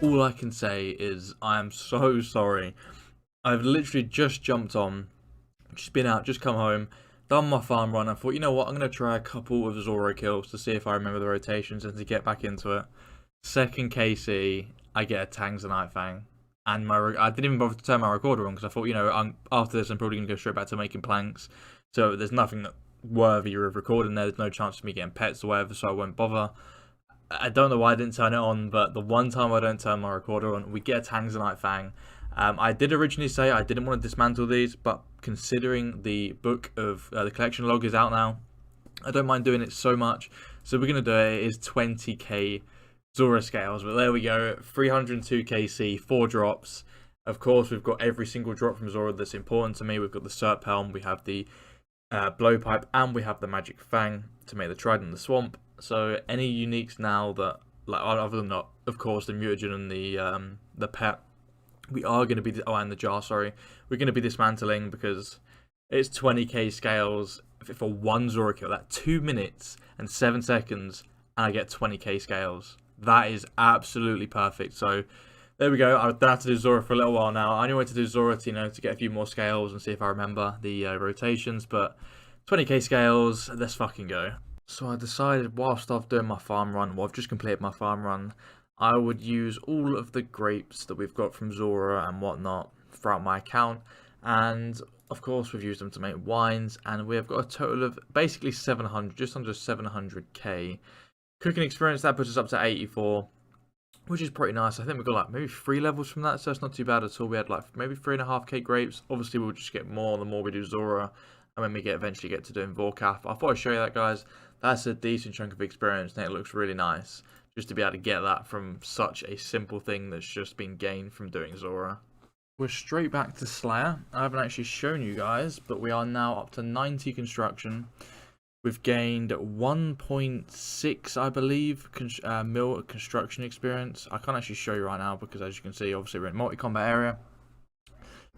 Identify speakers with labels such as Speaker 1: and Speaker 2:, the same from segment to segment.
Speaker 1: All I can say is I am so sorry. I've literally just jumped on, just been out, just come home, done my farm run. I thought, you know what, I'm going to try a couple of Zulrah kills to see if I remember the rotations and to get back into it. Second KC, I get a Tanzanite Fang. And I didn't even bother to turn my recorder on because I thought, you know, after this I'm probably going to go straight back to making planks. So there's nothing worthy of recording there. There's no chance of me getting pets or whatever, so I won't bother. I don't know why I didn't turn it on, but the one time I don't turn my recorder on, we get a Tanzanite Fang. I did originally say I didn't want to dismantle these, but considering the book of the collection log is out now, I don't mind doing it so much. So we're going to do it. It is 20k Zulrah scales, but there we go. 302 KC, 4 drops. Of course, we've got every single drop from Zulrah that's important to me. We've got the Serp Helm, we have the Blowpipe, and we have the Magic Fang to make the Trident in the Swamp. So any uniques now that, like, other than that, of course, the mutagen and the pet, we are going to be, and the jar, sorry, we're going to be dismantling because it's 20k scales for one Zulrah kill. That 2 minutes and 7 seconds, and I get 20k scales. That is absolutely perfect. So there we go. I don't have to do Zulrah for a little while now. I only went to do Zulrah to get a few more scales and see if I remember the rotations, but 20k scales, let's fucking go. So I decided whilst I've done my farm run, well, I've just completed my farm run, I would use all of the grapes that we've got from Zulrah and whatnot throughout my account. And of course, we've used them to make wines, and we have got a total of basically 700, just under 700k. Cooking experience, that puts us up to 84, which is pretty nice. I think we've got like maybe 3 levels from that, so it's not too bad at all. We had like maybe 3.5k grapes. Obviously, we'll just get more the more we do Zulrah, and when we eventually get to doing Vorkath. I thought I'd show you that, guys. That's a decent chunk of experience, and it looks really nice just to be able to get that from such a simple thing that's just been gained from doing Zulrah. We're straight back to Slayer. I haven't actually shown you guys, but we are now up to 90 construction. We've gained 1.6, I believe, mil construction experience. I can't actually show you right now because, as you can see, obviously we're in multi-combat area.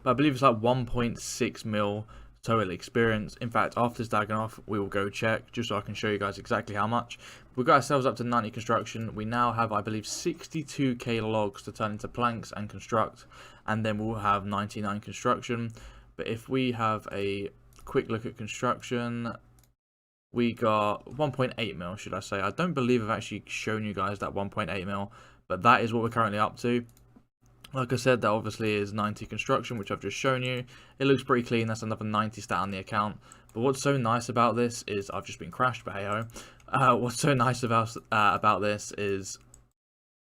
Speaker 1: But I believe it's like 1.6 mil total experience. In fact, after this Dagon we will go check just so I can show you guys exactly how much. We've got ourselves up to 90 construction. We now have, I believe, 62k logs to turn into planks and construct, and then we'll have 99 construction. But if we have a quick look at construction, we got 1.8 mil, should I say. I don't believe I've actually shown you guys that 1.8 mil, but that is what we're currently up to. Like I said, that obviously is 90 construction, which I've just shown you. It looks pretty clean. That's another 90 stat on the account. But what's so nice about this is, I've just been crashed, but hey-ho. What's so nice about this is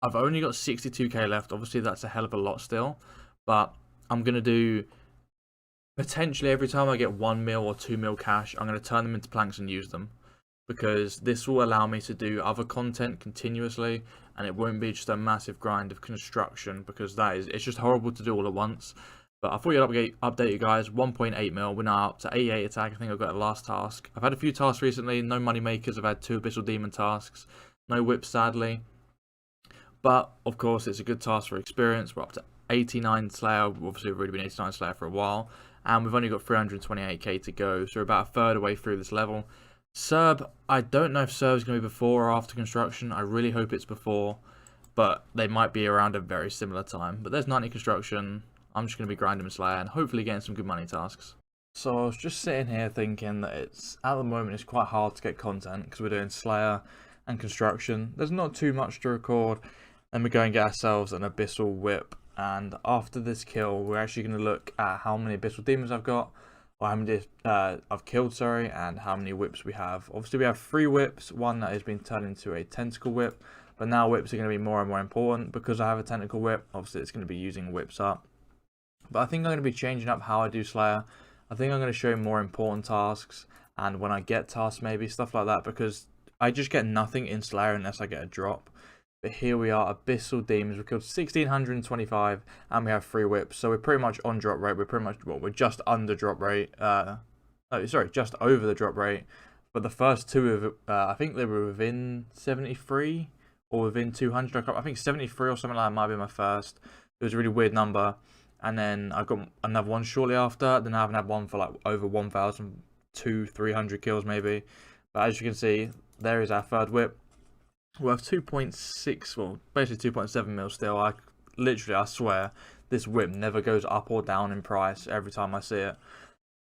Speaker 1: I've only got 62k left. Obviously, that's a hell of a lot still. But I'm going to do, potentially every time I get 1 mil or 2 mil cash, I'm going to turn them into planks and use them. Because this will allow me to do other content continuously, and it won't be just a massive grind of construction, because it's just horrible to do all at once. But I thought I'd update you guys. 1.8 mil, we're now up to 88 attack. I think I've got the last task. I've had a few tasks recently, no money makers. I've had 2 Abyssal Demon tasks, no whips sadly. But of course, it's a good task for experience. We're up to 89 Slayer. Obviously, we've already been 89 Slayer for a while, and we've only got 328k to go, so we're about a third away through this level. Serb, I don't know if Serb's going to be before or after construction. I really hope it's before, but they might be around a very similar time. But there's 90 construction. I'm just going to be grinding and Slayer and hopefully getting some good money tasks. So I was just sitting here thinking that at the moment it's quite hard to get content because we're doing Slayer and construction. There's not too much to record, and we go and get ourselves an Abyssal Whip. And after this kill, we're actually going to look at how many Abyssal Demons I've got, or how many I've killed, sorry, and how many whips we have. Obviously, we have 3 whips, one that has been turned into a tentacle whip, but now whips are going to be more and more important because I have a tentacle whip. Obviously, it's going to be using whips up. But I think I'm going to be changing up how I do Slayer. I think I'm going to show you more important tasks, and when I get tasks, maybe stuff like that, because I just get nothing in Slayer unless I get a drop. But here we are, Abyssal Demons. We killed 1,625, and we have 3 whips. So we're pretty much on drop rate. We're pretty much, well, we're just under drop rate. Just over the drop rate. But the first 2 of I think they were within 73 or within 200. I think 73 or something like that might be my first. It was a really weird number. And then I got another one shortly after. Then I haven't had one for like over 1,200-300 kills maybe. But as you can see, there is our 3rd whip. worth 2.6, well, basically 2.7 mil still. I swear, this whip never goes up or down in price every time I see it.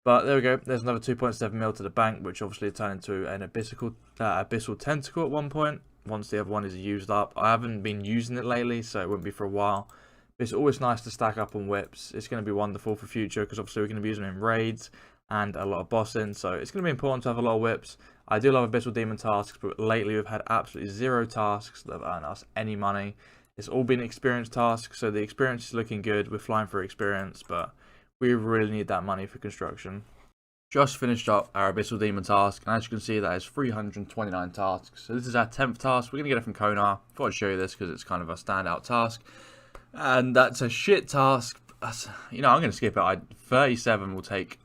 Speaker 1: But there we go, there's another 2.7 mil to the bank, which obviously turned into an abyssal tentacle at one point, once the other one is used up. I haven't been using it lately, so it wouldn't be for a while. But it's always nice to stack up on whips. It's going to be wonderful for future, because obviously we're going to be using them in raids and a lot of bossing, so it's going to be important to have a lot of whips. I do love Abyssal Demon tasks, but lately we've had absolutely 0 tasks that have earned us any money. It's all been experience tasks, so the experience is looking good. We're flying for experience, but we really need that money for construction. Just finished up our Abyssal Demon task, and as you can see, that is 329 tasks. So this is our 10th task. We're going to get it from Konar. I thought I'd show you this because it's kind of a standout task. And that's a shit task. You know, I'm going to skip it. 37 will take...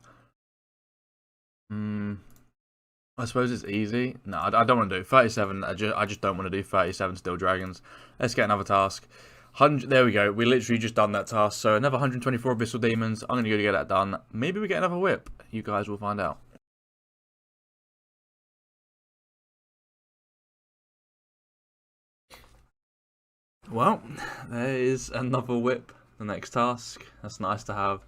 Speaker 1: I suppose it's easy. No, I don't want to do 37. I just don't want to do 37 Steel Dragons. Let's get another task. 100. There we go. We literally just done that task. So another 124 Abyssal Demons. I'm going to go to get that done. Maybe we get another whip. You guys will find out. Well, there is another whip. The next task. That's nice to have.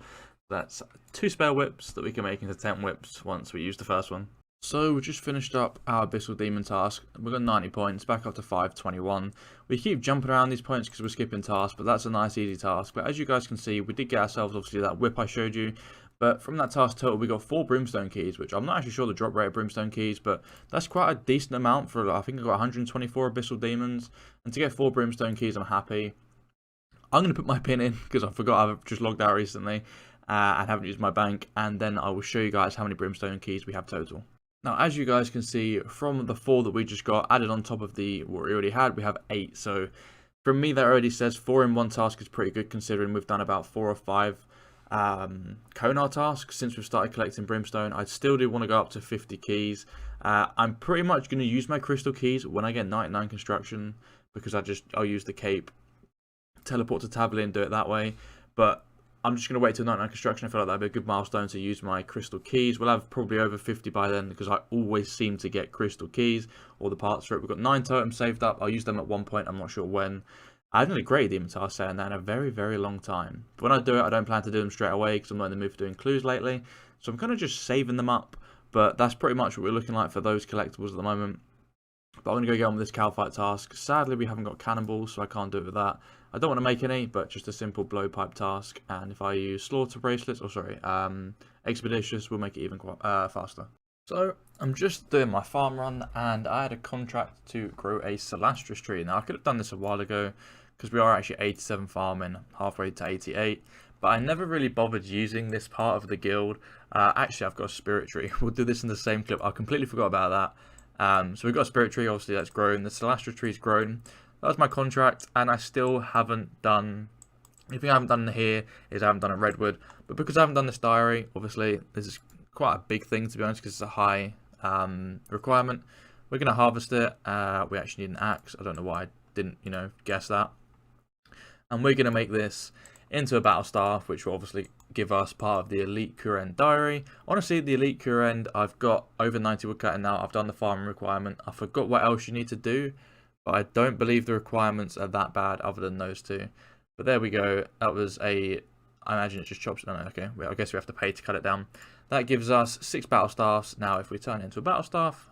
Speaker 1: That's 2 spare whips that we can make into 10 whips once we use the first one. So we just finished up our Abyssal Demon task. We got 90 points, back up to 521. We keep jumping around these points because we're skipping tasks, but that's a nice easy task. But as you guys can see, we did get ourselves obviously that whip I showed you. But from that task total, we got 4 Brimstone keys, which I'm not actually sure the drop rate of Brimstone keys, but that's quite a decent amount for, I think I got 124 Abyssal Demons. And to get 4 Brimstone keys, I'm happy. I'm going to put my pin in because I forgot I've just logged out recently and haven't used my bank. And then I will show you guys how many Brimstone keys we have total. Now, as you guys can see, from the 4 that we just got added on top of what we already had, we have 8. So, from me, that already says 4 in 1 task is pretty good, considering we've done about 4 or 5 Konar tasks since we've started collecting Brimstone. I still do want to go up to 50 keys. I'm pretty much going to use my crystal keys when I get 99 construction, because I'll use the cape, teleport to Tablet and do it that way. But I'm just going to wait till 99 construction. I feel like that'd be a good milestone to use my crystal keys. We'll have probably over 50 by then, because I always seem to get crystal keys, all the parts for it. We've got 9 totems saved up. I'll use them at one point. I'm not sure when. I haven't really graded Demon task saying that in a very, very long time. But when I do it, I don't plan to do them straight away, because I'm not in the mood for doing clues lately. So I'm kind of just saving them up. But that's pretty much what we're looking like for those collectibles at the moment. But I'm going to go get on with this cow fight task. Sadly, we haven't got cannonballs, so I can't do it with that. I don't want to make any, but just a simple blowpipe task. And if I use slaughter bracelets, expeditious, we'll make it even faster. So I'm just doing my farm run, and I had a contract to grow a Celastris tree. Now I could have done this a while ago, because we are actually 87 farming, halfway to 88. But I never really bothered using this part of the guild. Actually, I've got a spirit tree. We'll do this in the same clip. I completely forgot about that. So we've got a spirit tree, obviously that's grown. The Celastris tree's grown. That was my contract, and I still haven't done... Anything I haven't done here is I haven't done a redwood. But because I haven't done this diary, obviously, this is quite a big thing, to be honest, because it's a high requirement. We're going to harvest it. We actually need an axe. I don't know why I didn't, guess that. And we're going to make this into a battle staff, which will obviously give us part of the elite Kurend diary. Honestly, the elite Kurend, I've got over 90 woodcutting now. I've done the farming requirement. I forgot what else you need to do, but I don't believe the requirements are that bad other than those 2. But there we go. That was I imagine it just chops. No, okay. I guess we have to pay to cut it down. That gives us 6 battle staffs. Now, if we turn it into a battle staff,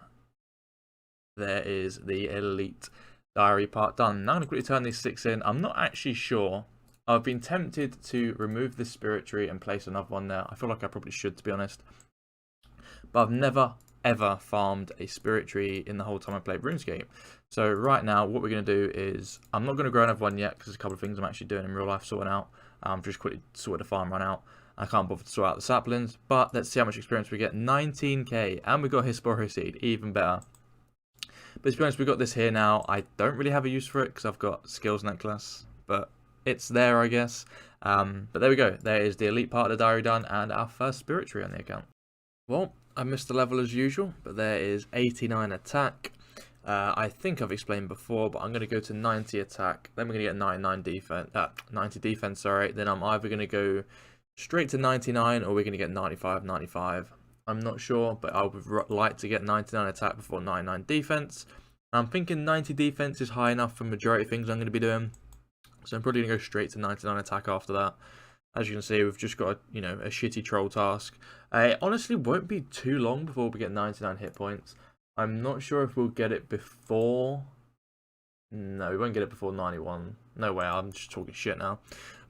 Speaker 1: there is the elite diary part done. Now I'm going to quickly turn these 6 in. I'm not actually sure. I've been tempted to remove this spirit tree and place another one there. I feel like I probably should, to be honest. But I've never, ever farmed a spirit tree in the whole time I played RuneScape. So right now, what we're going to do is, I'm not going to grow another one yet, because there's a couple of things I'm actually doing in real life sorting out. Just quickly sorted the farm run out. I can't bother to sort out the saplings, but let's see how much experience we get. 19k, and we got Hesporo Seed, even better. But to be honest, we've got this here now. I don't really have a use for it, because I've got Skills Necklace, but it's there, I guess. But there we go. There is the elite part of the diary done, and our first spirit tree on the account. Well, I missed the level as usual, but there is 89 attack. I think I've explained before, but I'm going to go to 90 attack. Then we're going to get 99 defense, 90 defense, sorry. Then I'm either going to go straight to 99, or we're going to get 95, 95. I'm not sure, but I would like to get 99 attack before 99 defense. I'm thinking 90 defense is high enough for majority of things I'm going to be doing. So I'm probably going to go straight to 99 attack after that. As you can see, we've just got a shitty troll task. It honestly won't be too long before we get 99 hit points. I'm not sure if we'll get it before... No, we won't get it before 91. No way, I'm just talking shit now.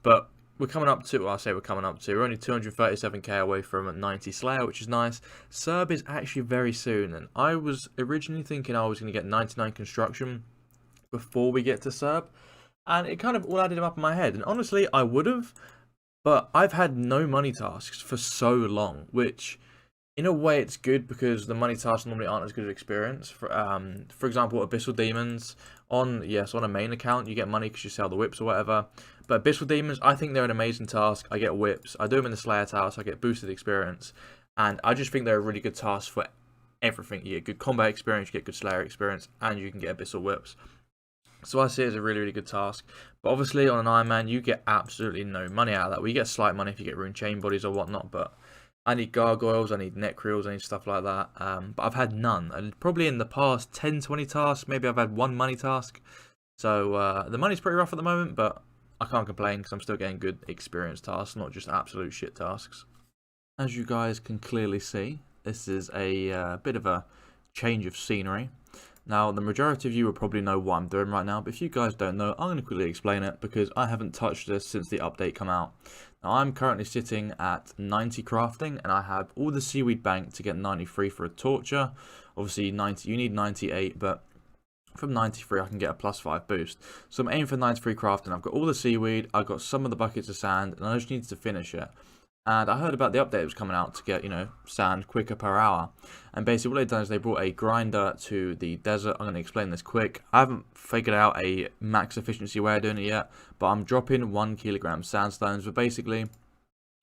Speaker 1: But we're coming up to, well, I say we're coming up to, we're only 237k away from 90 Slayer, which is nice. Serb is actually very soon, and I was originally thinking I was going to get 99 construction before we get to Serb. And it kind of all added up in my head. And honestly, I would have, but I've had no money tasks for so long, which... in a way, it's good because the money tasks normally aren't as good as experience. For example, Abyssal Demons, on a main account, you get money because you sell the whips or whatever. But Abyssal Demons, I think they're an amazing task. I get whips. I do them in the Slayer Tower, so I get boosted experience. And I just think they're a really good task for everything. You get good combat experience, you get good Slayer experience, and you can get Abyssal whips. So I see it as a really, really good task. But obviously, on an Ironman, you get absolutely no money out of that. We get slight money if you get rune chain bodies or whatnot, but... I need gargoyles, I need necreals, I need stuff like that, but I've had none, and probably in the past 10-20 tasks, maybe I've had one money task, so the money's pretty rough at the moment, but I can't complain because I'm still getting good experience tasks, not just absolute shit tasks. As you guys can clearly see, this is a bit of a change of scenery. Now, the majority of you will probably know what I'm doing right now, but if you guys don't know, I'm going to quickly explain it because I haven't touched this since the update come out. Now, I'm currently sitting at 90 crafting, and I have all the seaweed bank to get 93 for a torture. Obviously, 90, you need 98, but from 93 I can get a +5 boost. So I'm aiming for 93 crafting. I've got all the seaweed, I've got some of the buckets of sand, and I just need to finish it. And I heard about the update that was coming out to get, sand quicker per hour. And basically what they've done is they brought a grinder to the desert. I'm going to explain this quick. I haven't figured out a max efficiency way of doing it yet, but I'm dropping 1 kilogram sandstones. But basically,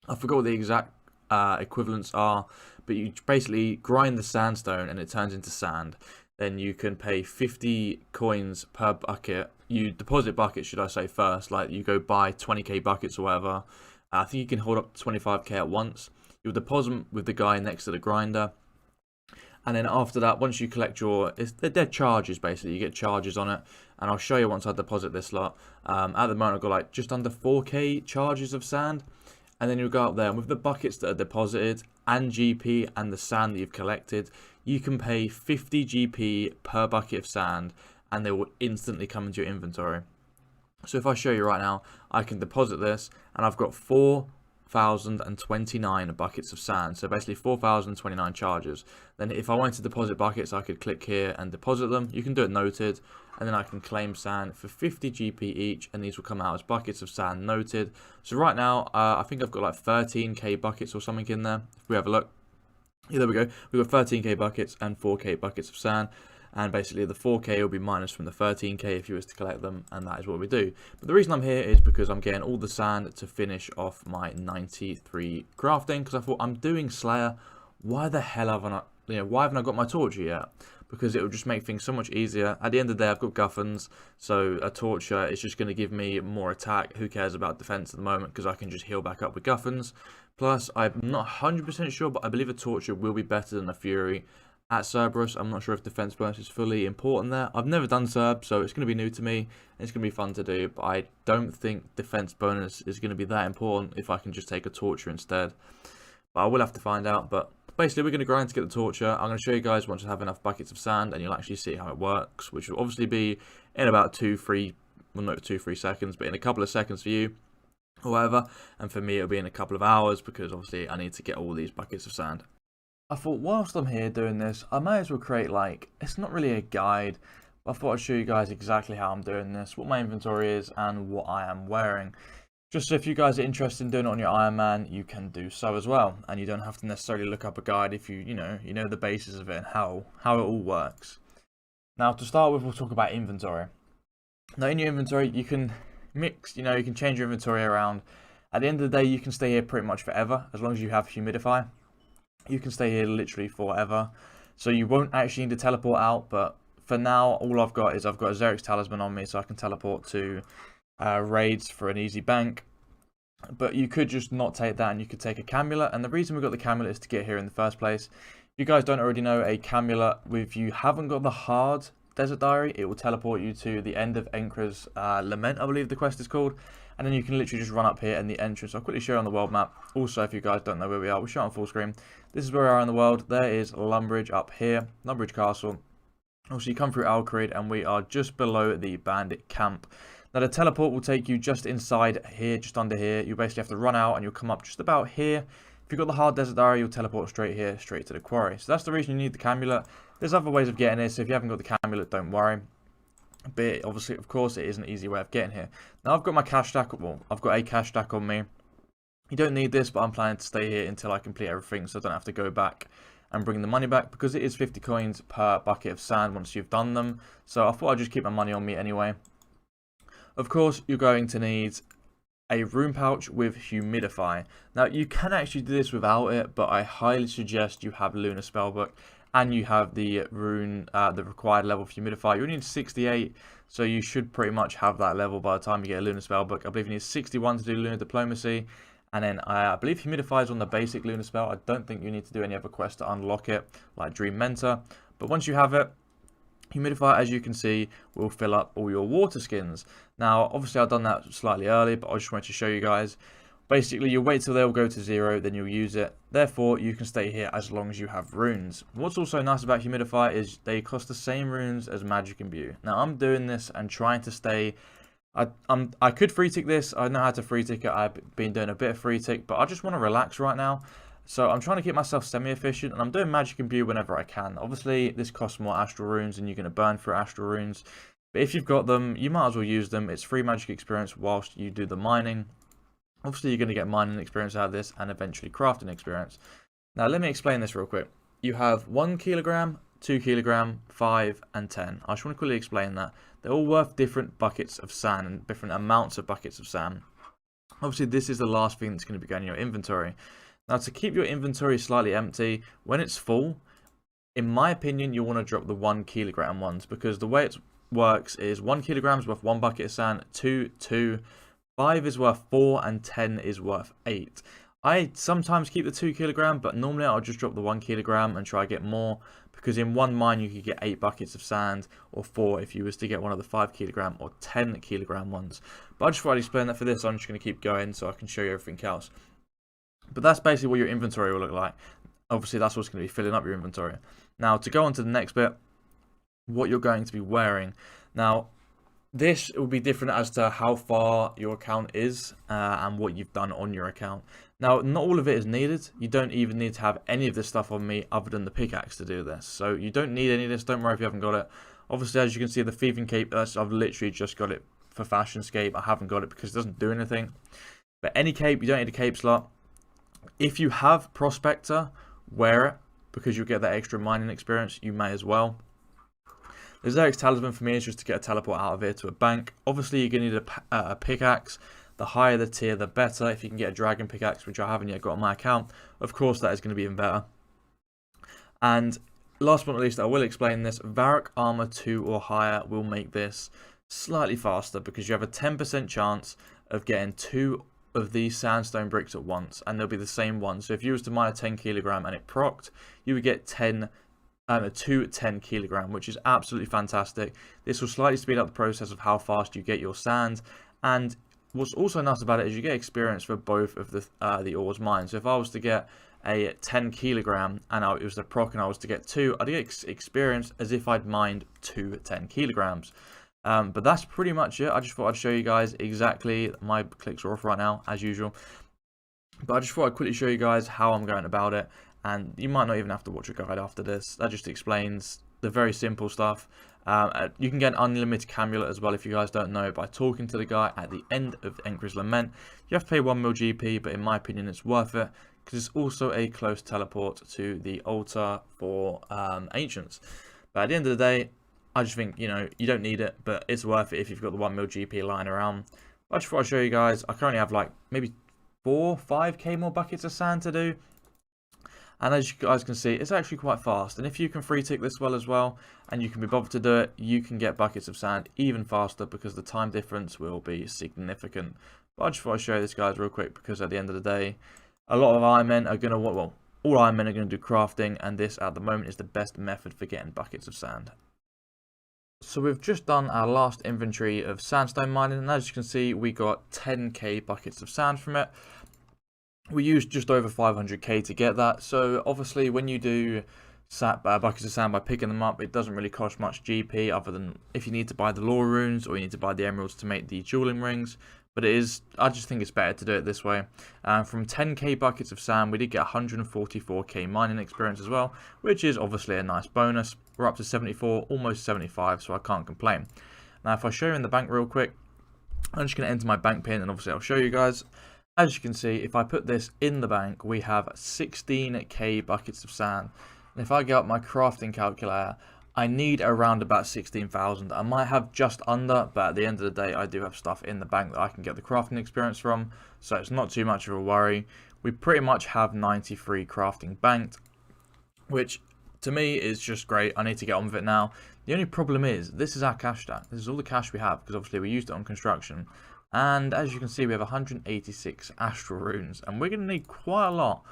Speaker 1: I forgot what the exact equivalents are, but you basically grind the sandstone and it turns into sand. Then you can pay 50 coins per bucket. You deposit buckets, should I say, first. Like, you go buy 20k buckets or whatever. I think you can hold up to 25k at once. You'll deposit them with the guy next to the grinder. And then after that, once you collect they're dead charges basically. You get charges on it. And I'll show you once I deposit this lot. At the moment, I've got like just under 4k charges of sand. And then you'll go up there. And with the buckets that are deposited and GP and the sand that you've collected, you can pay 50 GP per bucket of sand. And they will instantly come into your inventory. So if I show you right now, I can deposit this, and I've got 4,029 buckets of sand. So basically 4,029 charges. Then if I wanted to deposit buckets, I could click here and deposit them. You can do it noted, and then I can claim sand for 50 GP each, and these will come out as buckets of sand noted. So right now, I think I've got like 13k buckets or something in there. If we have a look, yeah, there we go. We've got 13k buckets and 4k buckets of sand. And basically the 4k will be minus from the 13k if you was to collect them, and that is what we do. But the reason I'm here is because I'm getting all the sand to finish off my 93 crafting, because I thought, I'm doing Slayer, why the hell haven't I, why haven't I got my torture yet? Because it will just make things so much easier. At the end of the day, I've got guffins, so a torture is just going to give me more attack. Who cares about defense at the moment, because I can just heal back up with guffins. Plus, I'm not 100% sure, but I believe a torture will be better than a fury at Cerberus. I'm not sure if defense bonus is fully important there. I've never done Cerb, so it's going to be new to me. It's going to be fun to do, but I don't think defense bonus is going to be that important if I can just take a torture instead. But I will have to find out. But basically, we're going to grind to get the torture. I'm going to show you guys once I have enough buckets of sand, and you'll actually see how it works, which will obviously be in about 2-3 seconds, but in a couple of seconds for you or whatever. And for me, it'll be in a couple of hours, because obviously I need to get all these buckets of sand. I thought, whilst I'm here doing this, I may as well create, it's not really a guide, but I thought I'd show you guys exactly how I'm doing this, what my inventory is, and what I am wearing. Just so if you guys are interested in doing it on your Ironman, you can do so as well, and you don't have to necessarily look up a guide if you know the basis of it and how it all works. Now, to start with, we'll talk about inventory. Now, in your inventory, you can mix, you can change your inventory around. At the end of the day, you can stay here pretty much forever, as long as you have humidify. You can stay here literally forever, so you won't actually need to teleport out. But for now, all I've got is I've got a Xerix talisman on me, so I can teleport to raids for an easy bank. But you could just not take that, and you could take a Camulet. And the reason we got the Camulet is to get here in the first place. If you guys don't already know, a Camulet, if you haven't got the hard desert diary, it will teleport you to the end of Encra's Lament, I believe the quest is called. And then you can literally just run up here in the entrance. I'll quickly show you on the world map. Also, if you guys don't know where we are, we'll show it on full screen. This is where we are in the world. There is Lumbridge up here, Lumbridge Castle. Also, you come through Alcreed, and we are just below the bandit camp. Now, the teleport will take you just inside here, just under here. You basically have to run out, and you'll come up just about here. If you've got the hard desert diary, you'll teleport straight here, straight to the quarry. So that's the reason you need the Camulet. There's other ways of getting here, so if you haven't got the Camulet, don't worry. But obviously, of course, it is an easy way of getting here. Now, I've got my cash stack, well, I've got a cash stack on me. You don't need this, but I'm planning to stay here until I complete everything, so I don't have to go back and bring the money back, because it is 50 coins per bucket of sand once you've done them. So I thought I'd just keep my money on me anyway. Of course, you're going to need a rune pouch with humidify. Now, you can actually do this without it, but I highly suggest you have Lunar Spellbook and you have the rune, the required level of humidify. You need 68, so you should pretty much have that level by the time you get a Lunar Spellbook. I believe you need 61 to do Lunar Diplomacy, and then I believe humidify is on the basic Lunar spell. I don't think you need to do any other quests to unlock it, like Dream Mentor. But once you have it, humidify, as you can see, will fill up all your water skins. Now, obviously, I've done that slightly early, but I just wanted to show you guys. Basically, you wait till they'll go to 0, then you'll use it. Therefore, you can stay here as long as you have runes. What's also nice about humidify is they cost the same runes as magic imbue. Now, I'm doing this and trying to stay. I could free tick this. I know how to free tick it. I've been doing a bit of free tick, but I just want to relax right now. So I'm trying to keep myself semi-efficient, and I'm doing magic imbue whenever I can. Obviously, this costs more astral runes, and you're going to burn through astral runes. But if you've got them, you might as well use them. It's free magic experience whilst you do the mining. Obviously, you're going to get mining experience out of this, and eventually crafting experience. Now, let me explain this real quick. You have 1 kilogram, 2 kilogram, 5, and 10. I just want to quickly explain that. They're all worth different buckets of sand and different amounts of buckets of sand. Obviously, this is the last thing that's going to be going in your inventory. Now, to keep your inventory slightly empty, when it's full, in my opinion, you want to drop the 1 kilogram ones, because the way it works is 1 kilogram is worth 1 bucket of sand, 2, 5 is worth 4, and 10 is worth 8. I sometimes keep the 2 kilogram, but normally I'll just drop the 1 kilogram and try to get more, because in one mine you could get 8 buckets of sand, or 4 if you was to get one of the 5 kilogram or 10 kilogram ones. But I just thought I'd explain that for this. I'm just going to keep going so I can show you everything else. But that's basically what your inventory will look like. Obviously, that's what's going to be filling up your inventory. Now, to go on to the next bit, what you're going to be wearing. Now, this will be different as to how far your account is and what you've done on your account. Now, not all of it is needed. You don't even need to have any of this stuff on me other than the pickaxe to do this. So you don't need any of this. Don't worry if you haven't got it. Obviously, as you can see, the thieving cape, I've literally just got it for fashionscape. I haven't got it because it doesn't do anything. But any cape, you don't need a cape slot. If you have Prospector, wear it because you'll get that extra mining experience. You may as well. The Xeric's Talisman for me is just to get a teleport out of here to a bank. Obviously, you're going to need a pickaxe. The higher the tier, the better. If you can get a dragon pickaxe, which I haven't yet got on my account, of course, that is going to be even better. And last but not least, I will explain this. Varrock Armor 2 or higher will make this slightly faster because you have a 10% chance of getting 2 of these sandstone bricks at once, and they'll be the same one. So if you was to mine a 10 kilogram and it procced, you would get 2 10 kilogram, which is absolutely fantastic. This will slightly speed up the process of how fast you get your sand, and what's also nice about it is you get experience for both of the ores mined. So if I was to get a 10 kilogram and it was the proc and I was to get 2, I'd get experience as if I'd mined 2 10 kilograms. But that's pretty much it. I just thought I'd show you guys exactly. My clicks are off right now, as usual. But I just thought I'd quickly show you guys how I'm going about it. And you might not even have to watch a guide after this. That just explains the very simple stuff. You can get an unlimited Camulet as well if you guys don't know by talking to the guy at the end of Encra's Lament. You have to pay 1 mil GP, but in my opinion it's worth it because it's also a close teleport to the altar for Ancients. But at the end of the day, I just think, you know, you don't need it, but it's worth it if you've got the 1 mil GP lying around. I just thought I'd show you guys. I currently have like maybe 4-5k more buckets of sand to do. And as you guys can see, it's actually quite fast. And if you can free tick this well as well, and you can be bothered to do it, you can get buckets of sand even faster because the time difference will be significant. But I just thought I'd show you this, guys, real quick, because at the end of the day, a lot of Ironmen are going to, well, all Ironmen are going to do crafting, and this at the moment is the best method for getting buckets of sand. So we've just done our last inventory of sandstone mining, and as you can see, we got 10k buckets of sand from it. We used just over 500k to get that, so obviously when you do buckets of sand by picking them up, it doesn't really cost much GP other than if you need to buy the lore runes or you need to buy the emeralds to make the dueling rings. But I just think it's better to do it this way. From 10k buckets of sand, we did get 144k mining experience as well, which is obviously a nice bonus. We're up to 74, almost 75, so I can't complain. Now, if I show you in the bank real quick, I'm just going to enter my bank pin, and obviously I'll show you guys. As you can see, if I put this in the bank, we have 16k buckets of sand. And if I get up my crafting calculator, I need around about 16,000. I might have just under, but at the end of the day, I do have stuff in the bank that I can get the crafting experience from, so it's not too much of a worry. We pretty much have 93 crafting banked, which to me is just great. I need to get on with it now. The only problem is, this is our cash stack. This is all the cash we have, because obviously we used it on construction. And as you can see, we have 186 astral runes, and we're going to need quite a lot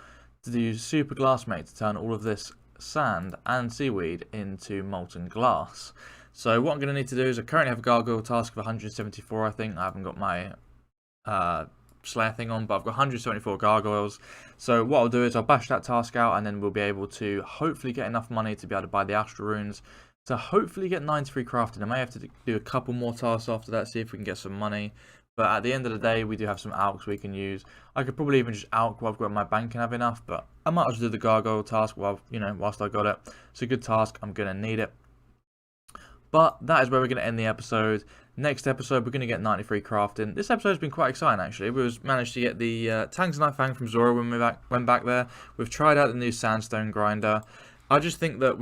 Speaker 1: to do super glassmate to turn all of this sand and seaweed into molten glass. So what I'm going to need to do is I currently have a gargoyle task of 174. I think I haven't got my Slayer thing on, but I've got 174 gargoyles. So what I'll do is I'll bash that task out, and then we'll be able to hopefully get enough money to be able to buy the astral runes to hopefully get 93 crafted. I may have to do a couple more tasks after that, see if we can get some money. But at the end of the day, we do have some alks we can use. I could probably even just alk while I've got my bank and have enough, but I might as well do the gargoyle task while, whilst I got it. It's a good task. I'm going to need it. But that is where we're going to end the episode. Next episode, we're going to get 93 crafting. This episode has been quite exciting, actually. We've managed to get the Tanzanite Fang from Zulrah when we went back there. We've tried out the new Sandstone grinder. I just think that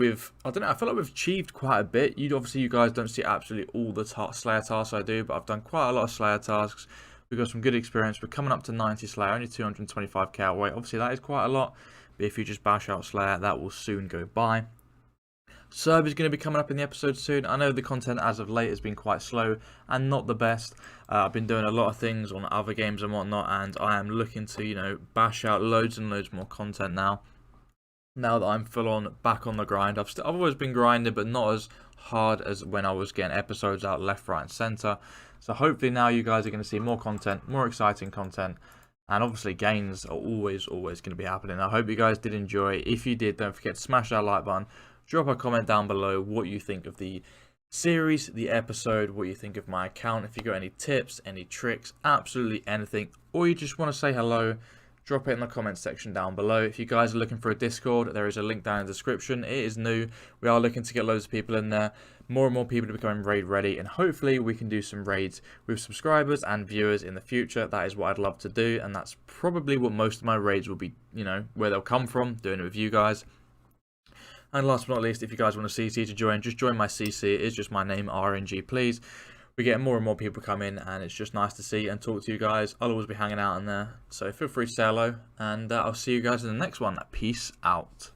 Speaker 1: I don't know, I feel like we've achieved quite a bit. Obviously, you guys don't see absolutely all the Slayer tasks I do, but I've done quite a lot of Slayer tasks. We've got some good experience. We're coming up to 90 Slayer, only 225k away. Obviously, that is quite a lot, but if you just bash out Slayer, that will soon go by. Serb is going to be coming up in the episode soon. I know the content as of late has been quite slow and not the best. I've been doing a lot of things on other games and whatnot, and I am looking to, bash out loads and loads more content now. Now that I'm full on back on the grind. I've always been grinding, but not as hard as when I was getting episodes out left, right and centre. So hopefully now you guys are going to see more content, more exciting content, and obviously gains are always going to be happening. I hope you guys did enjoy. If you did, don't forget to smash that like button, drop a comment down below what you think of the series, the episode, what you think of my account. If you got any tips, any tricks, absolutely anything, or you just want to say hello, drop it in the comments section down below. If you guys are looking for a Discord, there is a link down in the description. It is new. We are looking to get loads of people in there. More and more people are becoming raid ready, and hopefully we can do some raids with subscribers and viewers in the future. That is what I'd love to do, and that's probably what most of my raids will be, where they'll come from, doing it with you guys. And last but not least, if you guys want a CC to join, just join my CC. It is just my name, RNG Please. We get more and more people come in, and it's just nice to see and talk to you guys. I'll always be hanging out in there, so feel free to say hello, and I'll see you guys in the next one. Peace out.